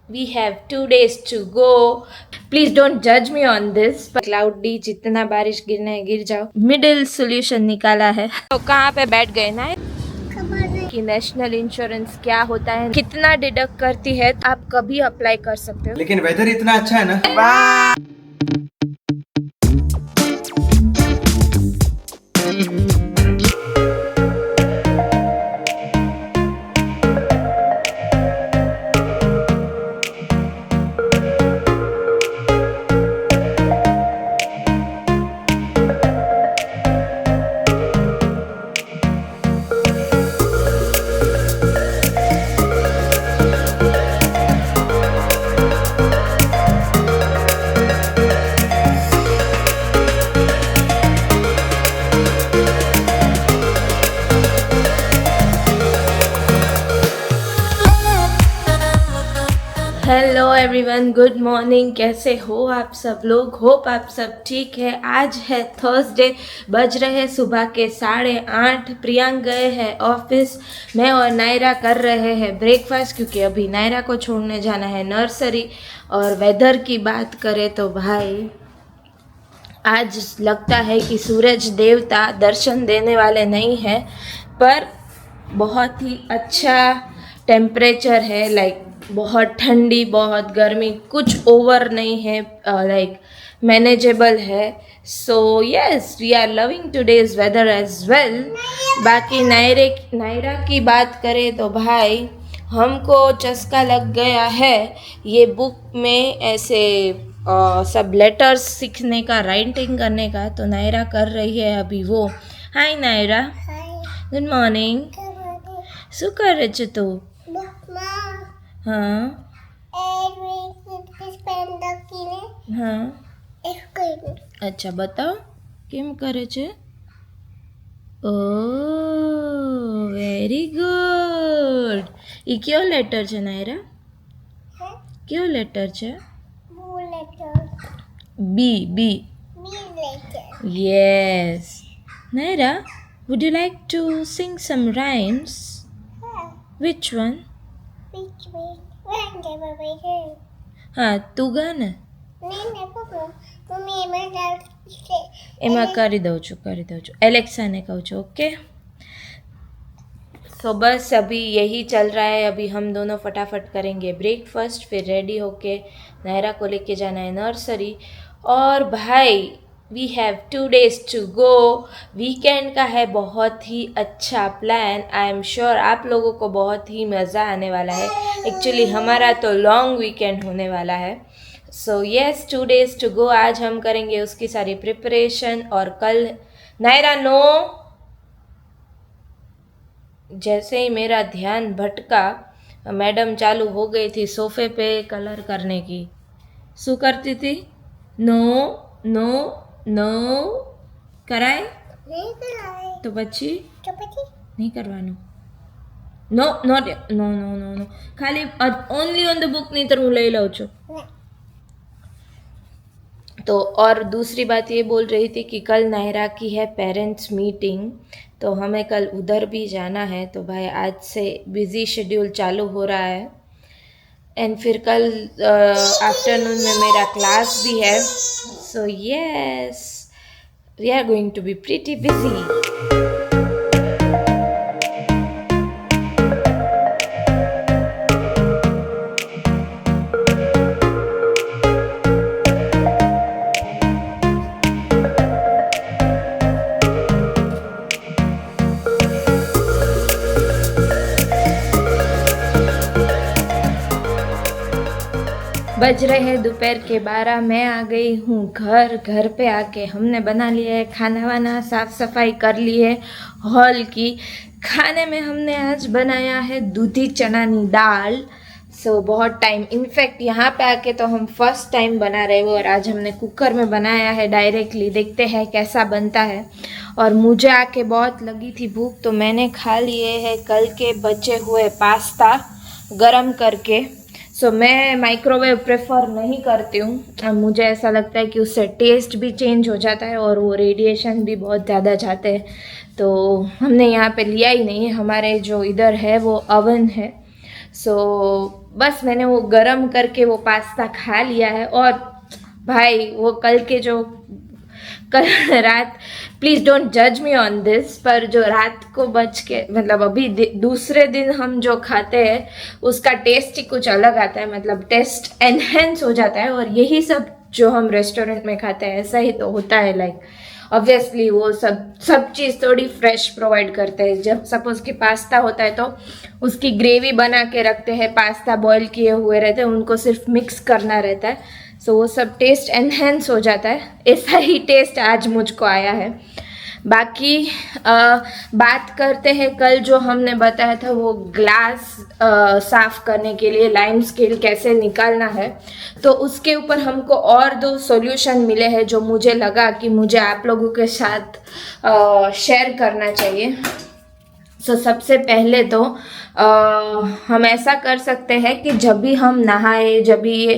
We have 2 days to go. Please don't judge me on this. Cloudy जितना बारिश गिरना है गिर जाओ. मिडिल सोल्यूशन निकाला है. तो कहाँ पे बैठ गए ना कि नेशनल इंश्योरेंस क्या होता है, कितना डिडक्ट करती है, आप कभी अप्लाई कर सकते हो. लेकिन वेदर इतना अच्छा है ना. Hello everyone, good morning. कैसे हो आप सब लोग? होप आप सब ठीक है. आज है थर्सडे, बज रहे हैं सुबह के 8:30. प्रियांक गए हैं ऑफिस. मैं और नायरा कर रहे हैं ब्रेकफास्ट क्योंकि अभी नायरा को छोड़ने जाना है नर्सरी. और वेदर की बात करें तो भाई आज लगता है कि सूरज देवता दर्शन देने वाले नहीं हैं, पर बहुत ही अच्छा टेम्परेचर है. लाइक बहुत ठंडी, बहुत गर्मी, कुछ ओवर नहीं है, लाइक मैनेजेबल है. So yes, we are loving today's weather as well. बाकी नायरा की बात करें तो भाई हमको चस्का लग गया है ये बुक में ऐसे सब लेटर्स सीखने का, राइटिंग करने का. तो नायरा कर रही है अभी वो. हाय नायरा, गुड मॉर्निंग. શું કરે છે તું? हाँ हाँ, अच्छा बताओ કેમ કરે છે? ઓ વેરી ગુડ. એ કયો લેટર છે નાયરા? કયો લેટર છે? બી. બી, yes. Naira, would you like to sing some rhymes? Which one? हाँ, तू गा ને. એમાં કરી દઉં છું. एलेक्सा ने कहूँ છું. ओके. तो बस अभी यही चल रहा है. अभी हम दोनों फटाफट करेंगे ब्रेकफास्ट, फिर रेडी होके नायरा को लेके जाना है नर्सरी. और भाई we have 2 days to go. Weekend का है बहुत ही अच्छा प्लान. आई एम श्योर आप लोगों को बहुत ही मज़ा आने वाला है. एक्चुअली हमारा तो लॉन्ग वीकेंड होने वाला है. So yes, 2 days to go. आज हम करेंगे उसकी सारी प्रिपरेशन. और कल नायरा नो, जैसे ही मेरा ध्यान भटका, मैडम चालू हो गई थी सोफे पे कलर करने की. शू करती थी? नो नो नो कराय तो પછી નહીં કરવાનું. નો નોટ નો નો નો નો ખાલી ઓનલી ઓન ધ बुक. नहीं तो હું લઈ લઉં છું. तो और दूसरी बात ये बोल रही थी कि कल नायरा की है पेरेंट्स मीटिंग, तो हमें कल उधर भी जाना है. तो भाई आज से बिज़ी शेड्यूल चालू हो रहा है. एंड फिर कल आफ्टरनून में मेरा क्लास भी है. So yes, we are going to be pretty busy. बज रहे हैं दोपहर के 12. मैं आ गई हूँ घर पे आके हमने बना लिया है खाना वाना, साफ़ सफाई कर ली है हॉल की. खाने में हमने आज बनाया है दूधी चना की दाल. सो बहुत टाइम, इनफैक्ट यहाँ पे आके तो हम फर्स्ट टाइम बना रहे हो. और आज हमने कुकर में बनाया है डायरेक्टली. देखते हैं कैसा बनता है. और मुझे आके बहुत लगी थी भूख, तो मैंने खा लिए हैं कल के बचे हुए पास्ता गरम करके. सो मैं माइक्रोवेव प्रेफर नहीं करती हूँ. मुझे ऐसा लगता है कि उससे टेस्ट भी चेंज हो जाता है और वो रेडिएशन भी बहुत ज़्यादा जाते हैं. तो हमने यहाँ पे लिया ही नहीं है. हमारे जो इधर है वो ओवन है. सो बस मैंने वो गरम करके वो पास्ता खा लिया है। और भाई वो कल रात, प्लीज़ डोंट जज मी ऑन दिस, पर जो रात को बच के मतलब अभी दूसरे दिन हम जो खाते हैं उसका टेस्ट ही कुछ अलग आता है, मतलब टेस्ट एनहेंस हो जाता है। और यही सब जो हम रेस्टोरेंट में खाते हैं ऐसा ही तो होता है। लाइक ऑब्वियसली वो सब चीज़ थोड़ी फ्रेश प्रोवाइड करते हैं। जब सपोज कि पास्ता होता है तो उसकी ग्रेवी बना के रखते हैं, पास्ता बॉईल किए हुए रहते हैं, उनको सिर्फ मिक्स करना रहता है। सो वो सब टेस्ट एनहेंस हो जाता है। ऐसा ही टेस्ट आज मुझको आया है। बाकी बात करते हैं कल जो हमने बताया था वो ग्लास साफ़ करने के लिए लाइम स्केल कैसे निकालना है, तो उसके ऊपर हमको और 2 सॉल्यूशन मिले हैं जो मुझे लगा कि मुझे आप लोगों के साथ शेयर करना चाहिए। सो सबसे पहले तो हम ऐसा कर सकते हैं कि जब भी हम नहाए, जब भी ये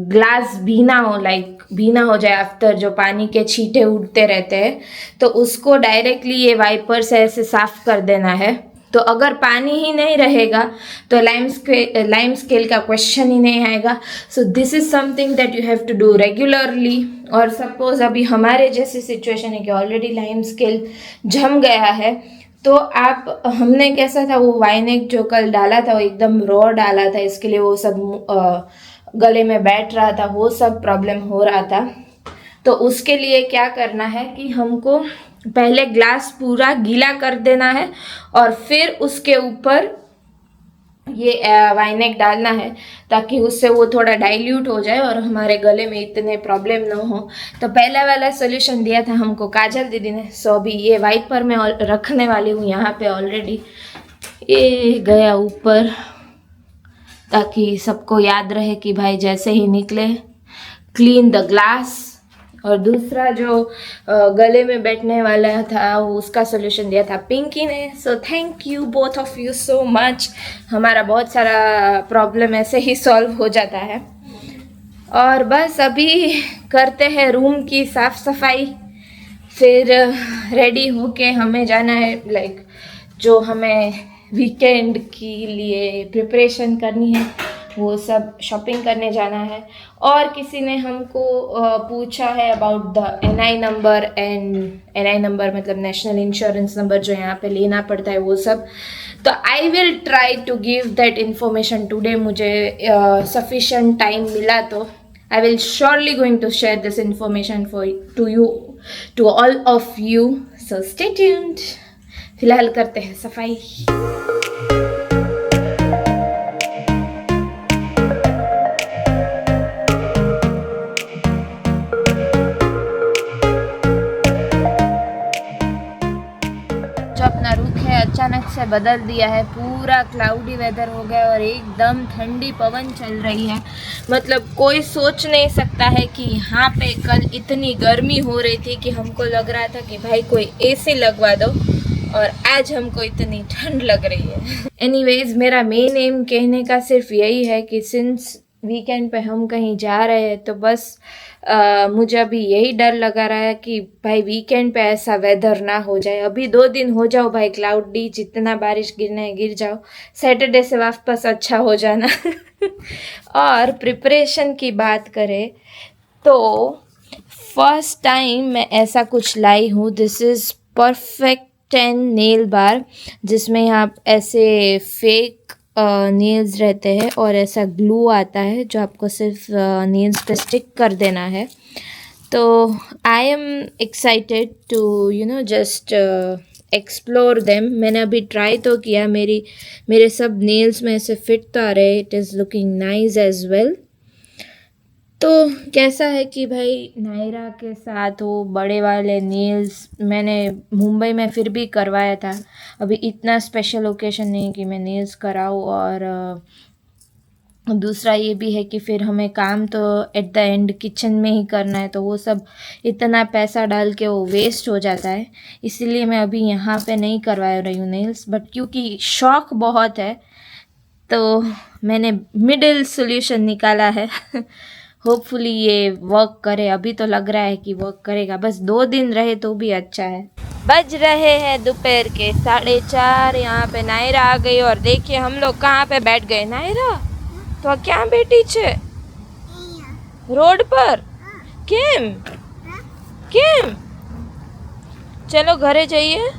ग्लास भीना हो, लाइक भीना हो जाए आफ्टर जो पानी के छींटे उड़ते रहते हैं, तो उसको डायरेक्टली ये वाइपर से ऐसे साफ कर देना है। तो अगर पानी ही नहीं रहेगा तो लाइम स्केल का क्वेश्चन ही नहीं आएगा। So this is something that you have to do regularly. और सपोज अभी हमारे जैसी सिचुएशन है कि ऑलरेडी लाइम स्केल जम गया है, तो आप हमने कैसा था वो वाइनेक जो कल डाला था वो एकदम रॉ डाला था, इसके लिए वो सब गले में बैठ रहा था, वो सब प्रॉब्लम हो रहा था। तो उसके लिए क्या करना है कि हमको पहले ग्लास पूरा गीला कर देना है और फिर उसके ऊपर ये वाइनेक डालना है ताकि उससे वो थोड़ा डाइल्यूट हो जाए और हमारे गले में इतने प्रॉब्लम ना हो। तो पहला वाला सोल्यूशन दिया था हमको काजल दीदी ने। सो अभी ये वाइपर में रखने वाली हूँ यहाँ पे ऑलरेडी, ये गया ऊपर ताकि सबको याद रहे कि भाई जैसे ही निकले क्लीन द ग्लास। और दूसरा जो गले में बैठने वाला था उसका सोल्यूशन दिया था पिंकी ने। So thank you both of you so much. हमारा बहुत सारा प्रॉब्लम ऐसे ही सॉल्व हो जाता है। और बस अभी करते हैं रूम की साफ़ सफाई, फिर रेडी होके हमें जाना है, लाइक जो हमें वीकेंड के लिए प्रिपरेशन करनी है वो सब शॉपिंग करने जाना है। और किसी ने हमको पूछा है about the NI number, and NI number मतलब नेशनल इंश्योरेंस नंबर जो यहाँ पे लेना पड़ता है वो सब। तो I will try to give that information today. मुझे सफिशेंट टाइम मिला तो I will surely going to share this information to all of you. So stay tuned. फिलहाल करते हैं सफाई। जो अपना रुख है अचानक से बदल दिया है, पूरा क्लाउडी वेदर हो गया और एकदम ठंडी पवन चल रही है। मतलब कोई सोच नहीं सकता है कि यहाँ पे कल इतनी गर्मी हो रही थी कि हमको लग रहा था कि भाई कोई AC लगवा दो, और आज हमको इतनी ठंड लग रही है। एनीवेज मेरा मेन एम कहने का सिर्फ यही है कि सिंस वीकेंड पे हम कहीं जा रहे हैं तो बस मुझे अभी यही डर लगा रहा है कि भाई वीकेंड पे ऐसा वेदर ना हो जाए। अभी 2 दिन हो जाओ भाई क्लाउडी, जितना बारिश गिरना है गिर जाओ, सैटरडे से वापस अच्छा हो जाना। और प्रिपरेशन की बात करें तो फर्स्ट टाइम मैं ऐसा कुछ लाई हूँ। दिस इज़ परफेक्ट 10 नेल बार, जिसमें आप ऐसे फेक नेल्स रहते हैं और ऐसा ग्लू आता है जो आपको सिर्फ नेल्स पे स्टिक कर देना है। तो I am excited to just explore them. मैंने अभी ट्राई तो किया, मेरे सब नेल्स में ऐसे फिट तो आ रहे, it is looking nice as well. तो कैसा है कि भाई नायरा के साथ वो बड़े वाले नेल्स मैंने मुंबई में फिर भी करवाया था। अभी इतना स्पेशल ओकेशन नहीं कि मैं नेल्स कराऊँ। और दूसरा ये भी है कि फिर हमें काम तो एट द एंड किचन में ही करना है, तो वो सब इतना पैसा डाल के वो वेस्ट हो जाता है। इसीलिए मैं अभी यहाँ पे नहीं करवा रही हूँ नेल्स। बट क्योंकि शौक़ बहुत है तो मैंने मिडिल सोल्यूशन निकाला है। होपफुली ये वर्क करे। अभी तो लग रहा है कि वर्क करेगा, बस 2 दिन रहे तो भी अच्छा है। बज रहे हैं दोपहर के 4:30। यहाँ पे नायरा आ गई और देखिए हम लोग कहाँ पे बैठ गए। नायरा तो क्या बैठी छे? रोड पर। केम केम? चलो घरे जाइए।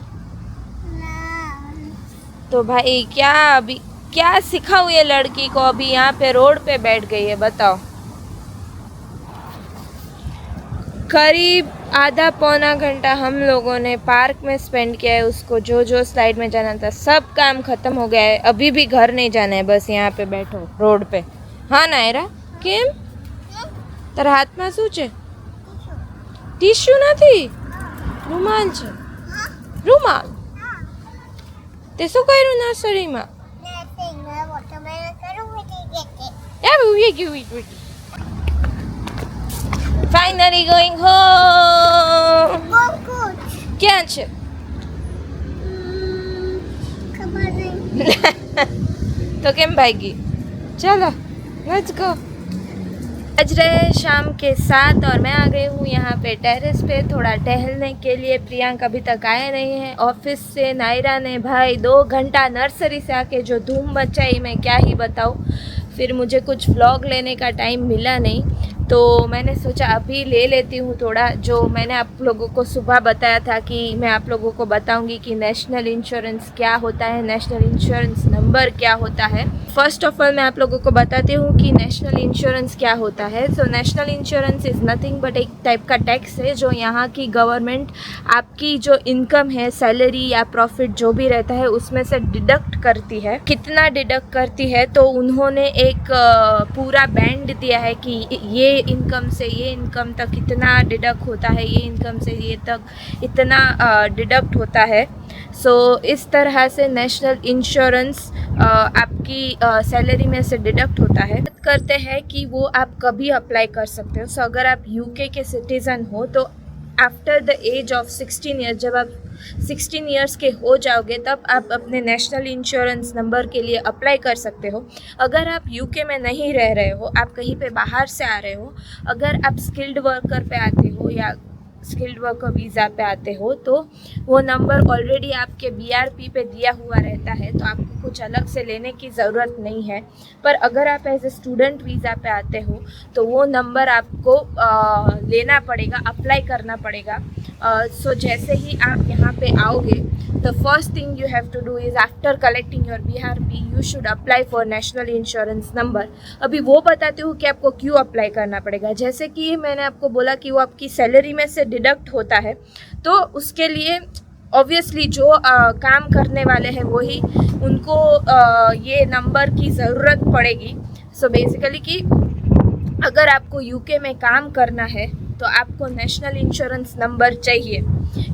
तो भाई क्या अभी क्या सिखाऊं ये लड़की को? अभी यहाँ पे रोड पे बैठ गई है, बताओ। करीब आधा पौना घंटा हम लोगों ने पार्क में स्पेंड किया है। उसको जो जो स्लाइड में जाना था सब काम खत्म हो गया है। अभी भी घर नहीं जाना है, बस यहाँ पे बैठो रोड पे। हाँ नायरा केम? तारा हाथમાં શું છે? ટીશ્યુ નથી, રૂમાલ છે। રૂમાલ? તે શું કર્યું નર્સરીમાં? Finally going home. ક્યાં છે? तो केम भागी? चलो लेट्स गो। बज रहे शाम के 7 और मैं आ गई हूँ यहाँ पे टेरेस पे थोड़ा टहलने के लिए। प्रियांक अभी तक आए नहीं हैं ऑफिस से। नायरा ने भाई 2 घंटा नर्सरी से आके जो धूम मचाई मैं क्या ही बताऊँ। फिर मुझे कुछ व्लॉग लेने का टाइम मिला नहीं, तो मैंने सोचा अभी ले लेती हूँ थोड़ा। जो मैंने आप लोगों को सुबह बताया था कि मैं आप लोगों को बताऊंगी कि नेशनल इंश्योरेंस क्या होता है, नेशनल इंश्योरेंस नंबर क्या होता है। फर्स्ट ऑफ ऑल मैं आप लोगों को बताती हूँ कि नेशनल इंश्योरेंस क्या होता है। So national insurance is nothing but एक टाइप का टैक्स है जो यहाँ की गवर्नमेंट आपकी जो इनकम है, सैलरी या प्रॉफिट जो भी रहता है उसमें से डिडक्ट करती है। कितना डिडक्ट करती है तो उन्होंने एक पूरा बैंड दिया है कि ये इनकम से ये इनकम तक इतना डिडक्ट होता है, ये इनकम से ये तक इतना डिडक्ट होता है। सो इस तरह से नेशनल इंश्योरेंस आपकी सैलरी में से डिडक्ट होता है। बात करते हैं कि वो आप कभी अप्लाई कर सकते हो। सो अगर आप यूके के सिटीज़न हो तो after the age of 16 years, जब आप 16 ईयर्स के हो जाओगे तब आप अपने नेशनल इंश्योरेंस नंबर के लिए अप्लाई कर सकते हो। अगर आप यूके में नहीं रह रहे हो, आप कहीं पे बाहर से आ रहे हो, अगर आप स्किल्ड वर्कर पे आते हो या स्किल्ड वर्कर वीज़ा पे आते हो तो वो नंबर ऑलरेडी आपके बीआरपी पे दिया हुआ रहता है, तो आपको कुछ अलग से लेने की ज़रूरत नहीं है। पर अगर आप एज ए स्टूडेंट वीज़ा पे आते हो तो वो नंबर आपको लेना पड़ेगा, अप्लाई करना पड़ेगा। सो जैसे ही आप यहाँ पे आओगे the first thing you have to do is after collecting your BRP you should apply for national insurance number. अभी वो बताती हूँ कि आपको क्यों अप्लाई करना पड़ेगा। जैसे कि मैंने आपको बोला कि वो आपकी सैलरी में से डिडक्ट होता है, तो उसके लिए ऑब्वियसली जो काम करने वाले हैं वही उनको ये नंबर की ज़रूरत पड़ेगी। सो बेसिकली कि अगर आपको यूके में काम करना है तो आपको नेशनल इंश्योरेंस नंबर चाहिए,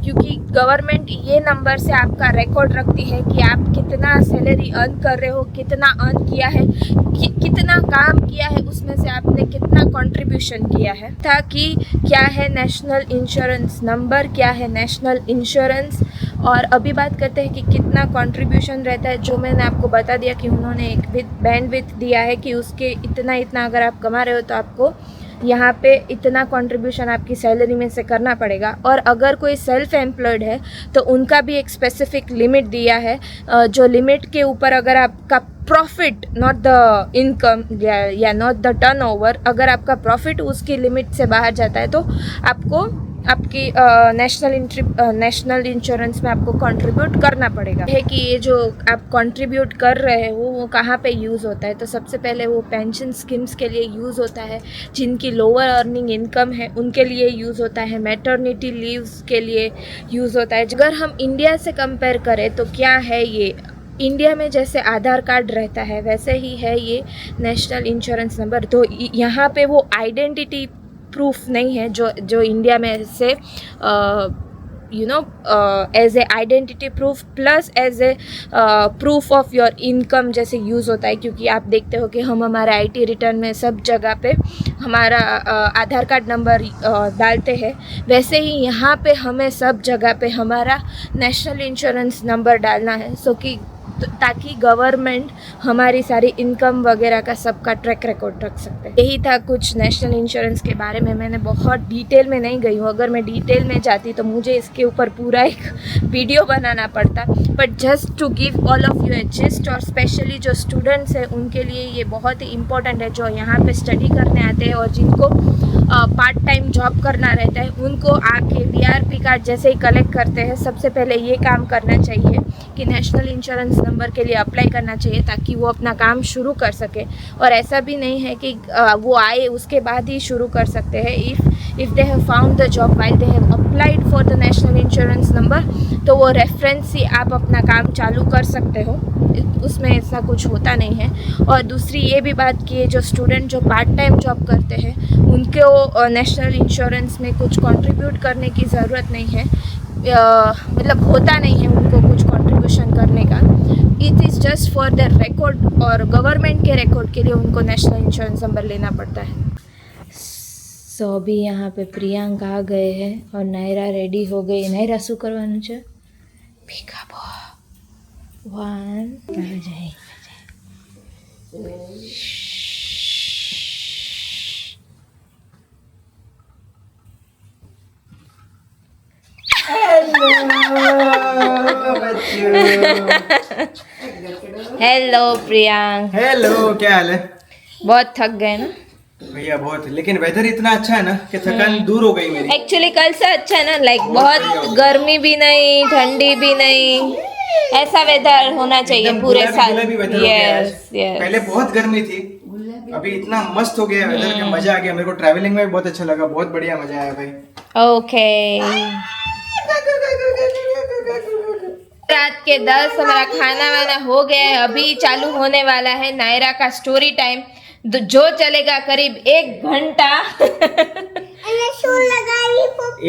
क्योंकि गवर्नमेंट ये नंबर से आपका रिकॉर्ड रखती है कि आप कितना सैलरी अर्न कर रहे हो, कितना अर्न किया है, कितना काम किया है, उसमें से आपने कितना कंट्रीब्यूशन किया है। ताकि क्या है नेशनल इंश्योरेंस नंबर, क्या है नेशनल इंश्योरेंस। और अभी बात करते हैं कि कितना कंट्रीब्यूशन रहता है। जो मैंने आपको बता दिया कि उन्होंने एक बैंडविड्थ दिया है कि उसके इतना इतना अगर आप कमा रहे हो तो आपको यहाँ पे इतना कंट्रीब्यूशन आपकी सैलरी में से करना पड़ेगा। और अगर कोई सेल्फ एम्प्लॉयड है तो उनका भी एक स्पेसिफिक लिमिट दिया है, जो लिमिट के ऊपर अगर आपका प्रॉफिट, नॉट द इनकम या नॉट द टर्नओवर, अगर आपका प्रॉफिट उसकी लिमिट से बाहर जाता है तो आपको आपकी नेशनल इंश्योरेंस में आपको कंट्रीब्यूट करना पड़ेगा। है कि ये जो आप कंट्रीब्यूट कर रहे हो वो कहाँ पे यूज़ होता है, तो सबसे पहले वो पेंशन स्कीम्स के लिए यूज़ होता है। जिनकी लोअर अर्निंग इनकम है उनके लिए यूज़ होता है। मैटरनिटी लीव्स के लिए यूज़ होता है। अगर हम इंडिया से कंपेयर करें तो क्या है ये, इंडिया में जैसे आधार कार्ड रहता है वैसे ही है ये नेशनल इंश्योरेंस नंबर। तो यहाँ पे वो आइडेंटिटी प्रूफ नहीं है जो इंडिया में से as a identity proof plus as a proof of your income जैसे यूज़ होता है। क्योंकि आप देखते हो कि हम हमारे आईटी रिटर्न में सब जगह पे हमारा आधार कार्ड नंबर डालते हैं, वैसे ही यहाँ पे हमें सब जगह पे हमारा नेशनल इंश्योरेंस नंबर डालना है। सो कि ताकि गवर्नमेंट हमारी सारी इनकम वगैरह का सबका ट्रैक रिकॉर्ड रख सकते हैं। यही था कुछ नेशनल इंश्योरेंस के बारे में। मैंने बहुत डिटेल में नहीं गई हूँ, अगर मैं डिटेल में जाती तो मुझे इसके ऊपर पूरा एक वीडियो बनाना पड़ता, but just to give all of you a gist, और स्पेशली जो स्टूडेंट्स हैं उनके लिए ये बहुत ही इम्पोर्टेंट है, जो यहाँ पे स्टडी करने आते हैं और जिनको पार्ट टाइम जॉब करना रहता है, उनको आके VRP कार्ड जैसे ही कलेक्ट करते हैं सबसे पहले ये काम करना चाहिए कि नेशनल इंश्योरेंस नंबर के लिए अप्लाई करना चाहिए, ताकि वो अपना काम शुरू कर सके। और ऐसा भी नहीं है कि वो आए उसके बाद ही शुरू कर सकते हैं। If they have found the job while they have applied for the national insurance number, तो वो रेफरेंस से आप अपना काम चालू कर सकते हो, उसमें ऐसा कुछ होता नहीं है। और दूसरी ये भी बात कि जो स्टूडेंट जो पार्ट टाइम जॉब करते हैं उनको नेशनल इंश्योरेंस में कुछ कंट्रीब्यूट करने की ज़रूरत नहीं है, मतलब होता नहीं है उनको कुछ कंट्रीब्यूशन करने का। It is just for the record, और गवर्नमेंट के रिकॉर्ड के लिए उनको नेशनल इंश्योरेंस नंबर लेना पड़ता है। सो अभी यहाँ पे प्रियांक आ गए हैं और नायरा रेडी हो गई। नायरा શું કરવાનું છે? ભીખા બો 1 બજાય। हेलो प्रियांक। हेलो, क्या हाल है? बहुत थक गए ना भैया? बहुत, लेकिन वेदर इतना अच्छा है ना कि थकान दूर हो गई मेरी। एक्चुअली कल से अच्छा है ना, लाइक बहुत गर्मी भी नहीं ठंडी भी नहीं, ऐसा वेदर होना चाहिए एकदम पूरे गुलाबी साल। गुलाबी weather हो गया है। Yes yes. पहले बहुत गर्मी थी, अभी इतना मस्त हो गया वेदर कि मजा आ गया। मेरे को ट्रैवलिंग में भी बहुत अच्छा लगा, बहुत बढ़िया मजा आया भाई। ओके, रात के 10 हमारा खाना वाना हो गया है, अभी चालू होने वाला है नायरा का स्टोरी टाइम, जो चलेगा करीब 1 घंटा।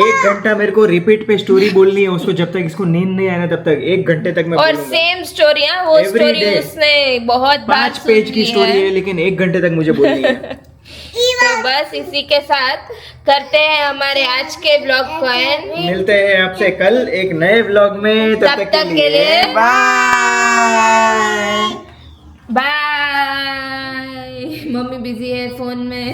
1 घंटा मेरे को रिपीट पे स्टोरी बोलनी है उसको, जब तक इसको नींद नहीं आया ना तब तक 1 घंटे तक मैं और बोलूंगा। सेम स्टोरी, वो Every स्टोरी day। उसने बहुत बार 5 पेज की स्टोरी है, लेकिन 1 घंटे तक मुझे बोलनी है। तो बस इसी के साथ करते हैं हमारे आज के ब्लॉग को एंड। मिलते हैं आपसे कल एक नए व्लॉग में, तब तक के लिए बाय बाय। मम्मी बिजी है फोन में।